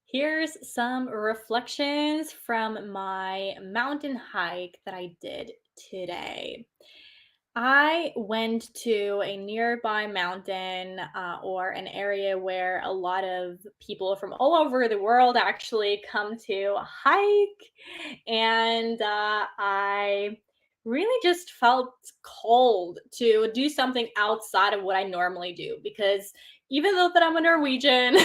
Here's some reflections from my mountain hike that I did today. I went to a nearby mountain or an area where a lot of people from all over the world actually come to hike. And I really just felt called to do something outside of what I normally do because even though that I'm a Norwegian,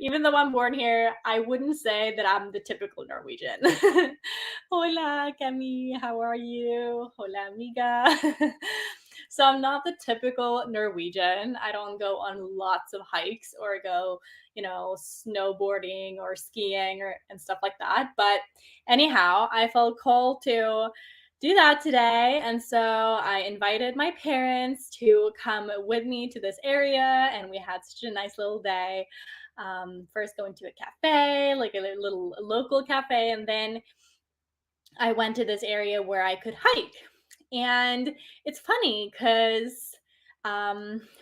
even though I'm born here, I wouldn't say that I'm the typical Norwegian. Hola, Cami, how are you? Hola, amiga. So I'm not the typical Norwegian. I don't go on lots of hikes or go, snowboarding or skiing or and stuff like that. But anyhow, I felt called to do that today. And so I invited my parents to come with me to this area, and we had such a nice little day. First going to a cafe, like a little local cafe, and then I went to this area where I could hike. And it's funny because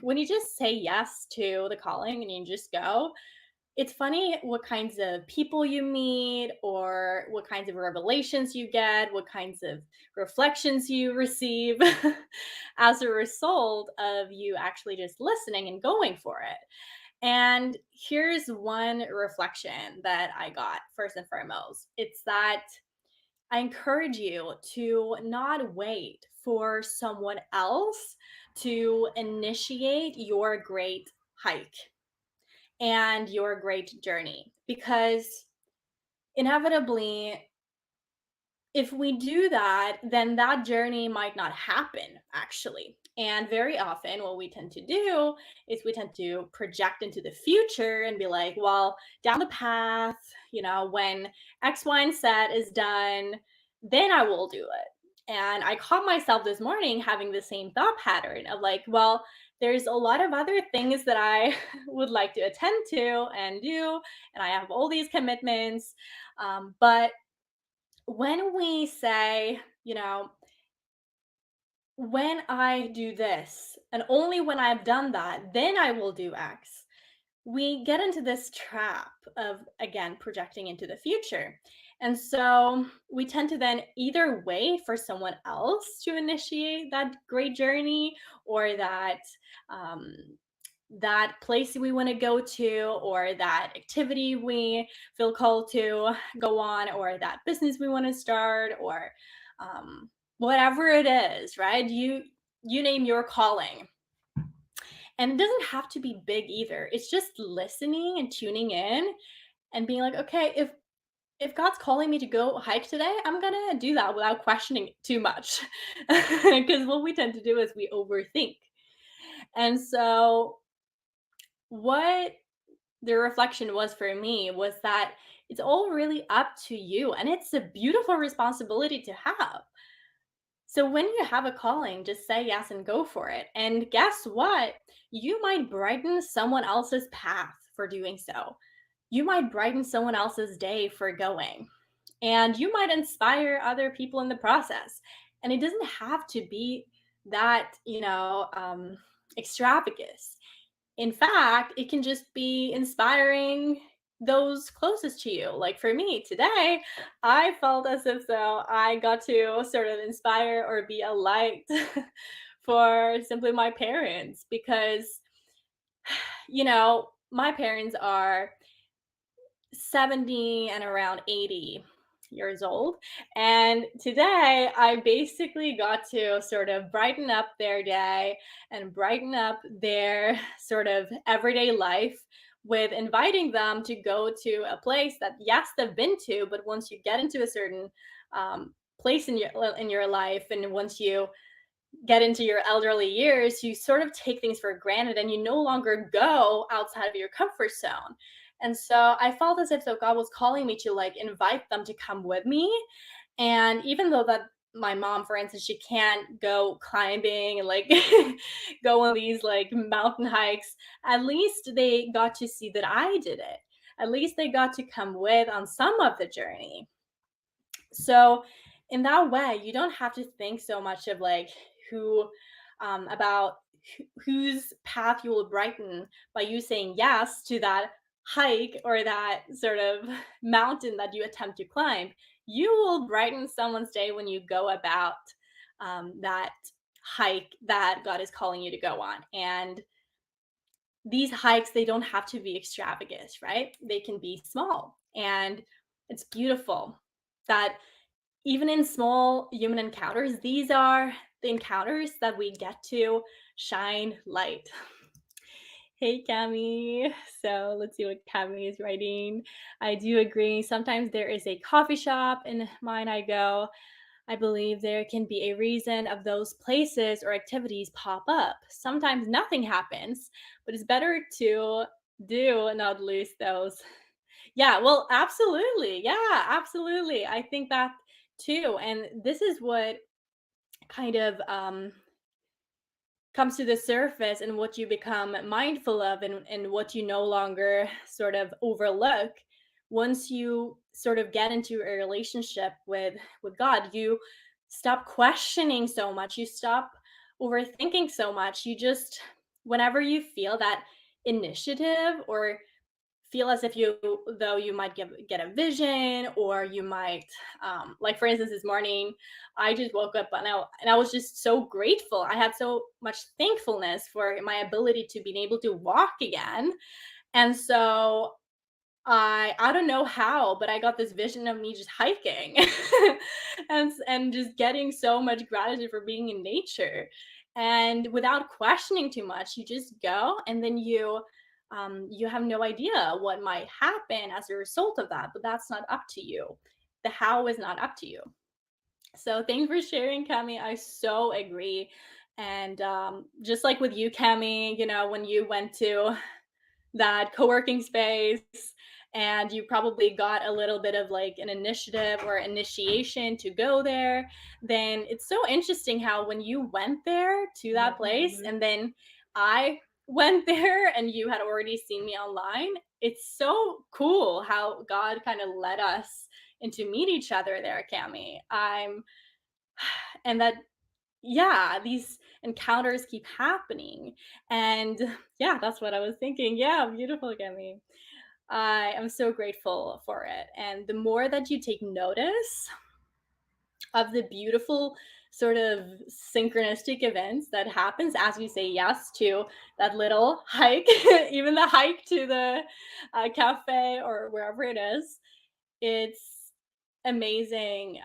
when you just say yes to the calling and you just go, it's funny what kinds of people you meet or what kinds of revelations you get, what kinds of reflections you receive as a result of you actually just listening and going for it. And here's one reflection that I got first and foremost. It's that I encourage you to not wait for someone else to initiate your great hike and your great journey because inevitably, if we do that, then that journey might not happen actually. And very often, what we tend to do is we tend to project into the future and be like, well, down the path, when X, Y, and Z is done, then I will do it. And I caught myself this morning having the same thought pattern of like, well, there's a lot of other things that I would like to attend to and do. And I have all these commitments. But when we say, when I do this, and only when I've done that, then I will do X, we get into this trap of, again, projecting into the future. And so we tend to then either wait for someone else to initiate that great journey or um, that place we want to go to or that activity we feel called to go on or that business we want to start or whatever it is, right? You name your calling, and it doesn't have to be big either. It's just listening and tuning in and being like, okay, if God's calling me to go hike today, I'm gonna do that without questioning it too much. Because what we tend to do is we overthink. And so what the reflection was for me was that it's all really up to you, and it's a beautiful responsibility to have. So when you have a calling, just say yes and go for it. And guess what? You might brighten someone else's path for doing so. You might brighten someone else's day for going. And you might inspire other people in the process. And it doesn't have to be that, extravagant. In fact, it can just be inspiring those closest to you. Like for me today, I felt as if though I got to sort of inspire or be a light for simply my parents because, my parents are 70 and around 80 years old. And today I basically got to sort of brighten up their day and brighten up their sort of everyday life with inviting them to go to a place that, yes, they've been to, but once you get into a certain place in your life, and once you get into your elderly years, you sort of take things for granted and you no longer go outside of your comfort zone. And so I felt as if though God was calling me to like invite them to come with me. And even though that my mom, for instance, she can't go climbing and like go on these like mountain hikes, at least they got to see that I did it. At least they got to come with on some of the journey. So in that way, you don't have to think so much of like who about whose path you will brighten by you saying yes to that hike or that sort of mountain that you attempt to climb, you will brighten someone's day when you go about that hike that God is calling you to go on. And these hikes, they don't have to be extravagant, right? They can be small. And it's beautiful that even in small human encounters, these are the encounters that we get to shine light. Hey, Cami. So let's see what Cami is writing. I do agree. Sometimes there is a coffee shop in mine I go. I believe there can be a reason of those places or activities pop up. Sometimes nothing happens, but it's better to do and not lose those. Yeah, well, absolutely. Yeah, absolutely. I think that too. And this is what kind of comes to the surface and what you become mindful of and what you no longer sort of overlook once you sort of get into a relationship with God. You stop questioning so much, you stop overthinking so much. You just, whenever you feel that initiative or feel as if you, though you might get a vision, or you might like for instance this morning I just woke up and I was just so grateful. I had so much thankfulness for my ability to be able to walk again. And so I don't know how, but I got this vision of me just hiking and just getting so much gratitude for being in nature. And without questioning too much, you just go, and then you have no idea what might happen as a result of that, but that's not up to you. The how is not up to you. So thanks for sharing, Cami. I so agree. And just like with you, Cami, when you went to that co-working space and you probably got a little bit of like an initiative or initiation to go there, then it's so interesting how when you went there to that place and then I went there and you had already seen me online, it's so cool how God kind of led us and to meet each other there, Cami. And that, yeah, these encounters keep happening. And yeah, that's what I was thinking. Yeah, beautiful, Cami. I am so grateful for it. And the more that you take notice of the beautiful sort of synchronistic events that happens as you say yes to that little hike, even the hike to the cafe or wherever it is, it's amazing.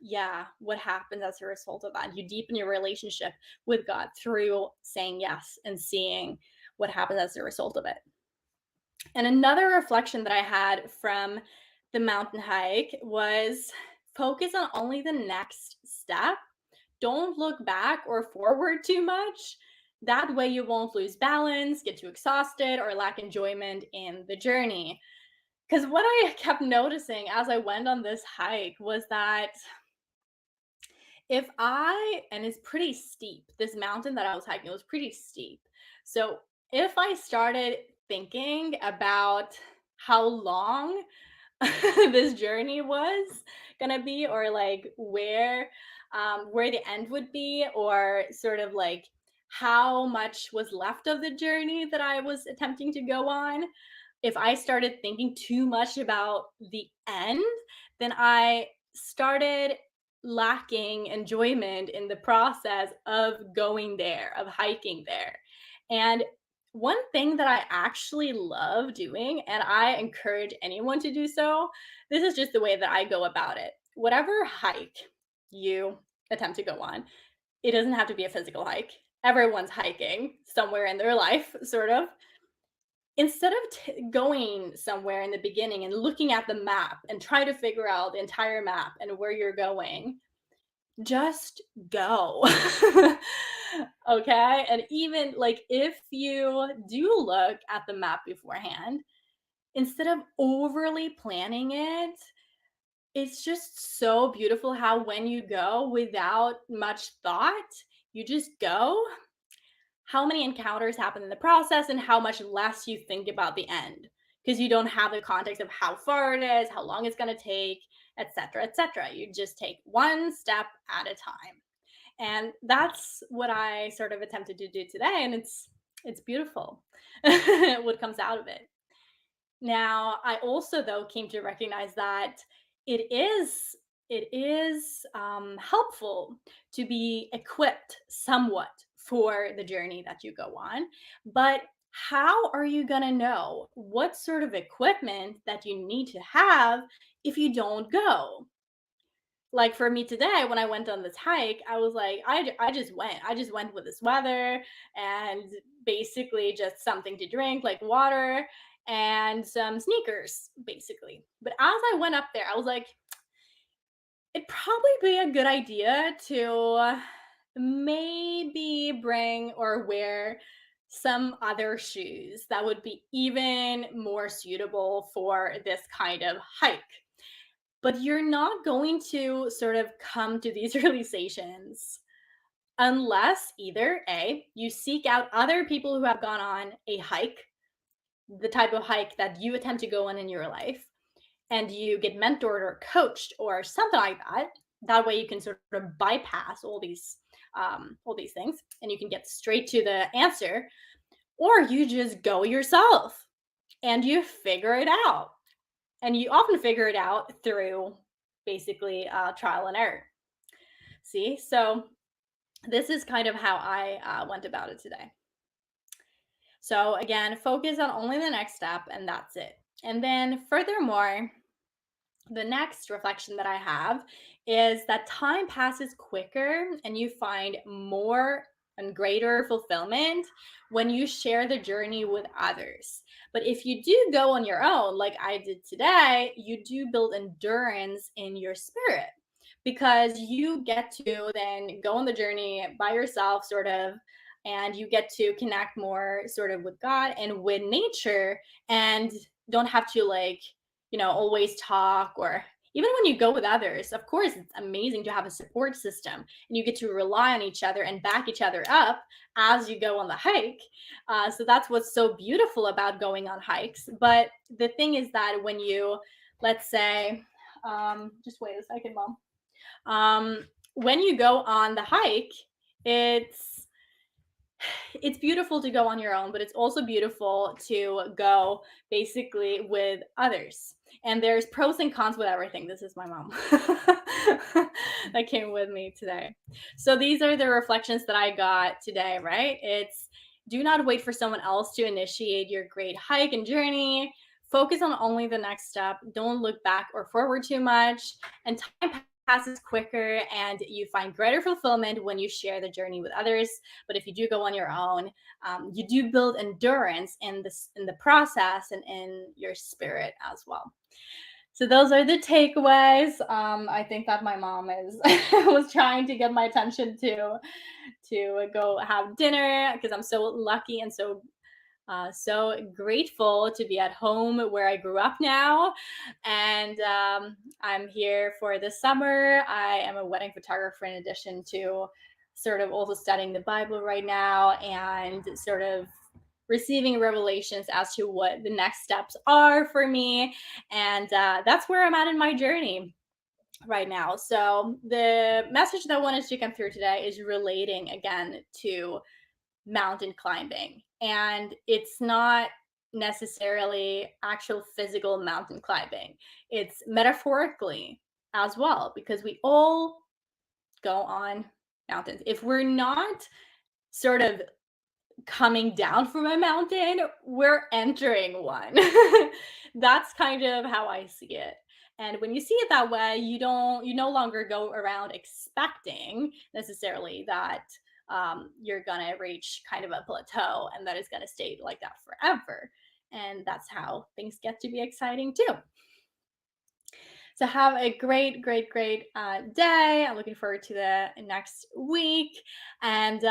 Yeah, what happens as a result of that? You deepen your relationship with God through saying yes and seeing what happens as a result of it. And another reflection that I had from the mountain hike was focus on only the next step. Don't look back or forward too much. That way, you won't lose balance, get too exhausted, or lack enjoyment in the journey. Because what I kept noticing as I went on this hike was that and it's pretty steep, this mountain that I was hiking was pretty steep. So if I started thinking about how long this journey was gonna be, or like where the end would be, or sort of like how much was left of the journey that I was attempting to go on, if I started thinking too much about the end, then I started lacking enjoyment in the process of going there, of hiking there. And one thing that I actually love doing, and I encourage anyone to do so, this is just the way that I go about it. Whatever hike you attempt to go on, it doesn't have to be a physical hike. Everyone's hiking somewhere in their life, sort of. Instead of going somewhere in the beginning and looking at the map and try to figure out the entire map and where you're going, just go. Okay? And even like if you do look at the map beforehand, instead of overly planning it, it's just so beautiful how when you go without much thought, you just go, how many encounters happen in the process and how much less you think about the end because you don't have the context of how far it is, how long it's going to take, etc., etc. You just take one step at a time. And that's what I sort of attempted to do today, and it's beautiful what comes out of it. Now, I also though came to recognize that it is helpful to be equipped somewhat for the journey that you go on, but how are you going to know what sort of equipment that you need to have if you don't go? Like for me today, when I went on this hike, I was like, I just went. I just went with this weather and basically just something to drink, like water and some sneakers, basically. But as I went up there, I was like, it'd probably be a good idea to maybe bring or wear some other shoes that would be even more suitable for this kind of hike. But you're not going to sort of come to these realizations unless either A, you seek out other people who have gone on a hike, the type of hike that you attempt to go on in your life, and you get mentored or coached or something like that. That way you can sort of bypass all these things and you can get straight to the answer, or you just go yourself and you figure it out. And you often figure it out through basically trial and error. See, so this is kind of how I went about it today. So again, focus on only the next step, and that's it. And then furthermore, the next reflection that I have is that time passes quicker and you find more and greater fulfillment when you share the journey with others. But if you do go on your own, like I did today, you do build endurance in your spirit because you get to then go on the journey by yourself, sort of, and you get to connect more sort of with God and with nature and don't have to like always talk or even when you go with others, of course, it's amazing to have a support system and you get to rely on each other and back each other up as you go on the hike. So that's what's so beautiful about going on hikes. But the thing is that when you, let's say, just wait a second, mom. When you go on the hike, it's it's beautiful to go on your own, but it's also beautiful to go basically with others. And there's pros and cons with everything. This is my mom that came with me today. So these are the reflections that I got today, right? It's do not wait for someone else to initiate your great hike and journey. Focus on only the next step. Don't look back or forward too much. And time passes quicker and you find greater fulfillment when you share the journey with others. But if you do go on your own, you do build endurance in the process and in your spirit as well. So those are the takeaways. I think that my mom is was trying to get my attention to go have dinner because I'm so lucky and so grateful to be at home where I grew up now. And I'm here for the summer. I am a wedding photographer in addition to sort of also studying the Bible right now and sort of receiving revelations as to what the next steps are for me. And that's where I'm at in my journey right now. So the message that I wanted to come through today is relating again to mountain climbing. And it's not necessarily actual physical mountain climbing, it's metaphorically as well, because we all go on mountains. If we're not sort of coming down from a mountain, we're entering one. That's kind of how I see it. And when you see it that way, you no longer go around expecting necessarily that you're gonna reach kind of a plateau and that is gonna stay like that forever. And that's how things get to be exciting too. So have a great day. I'm looking forward to the next week. And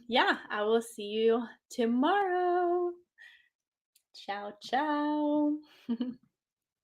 yeah, I will see you tomorrow. Ciao, ciao.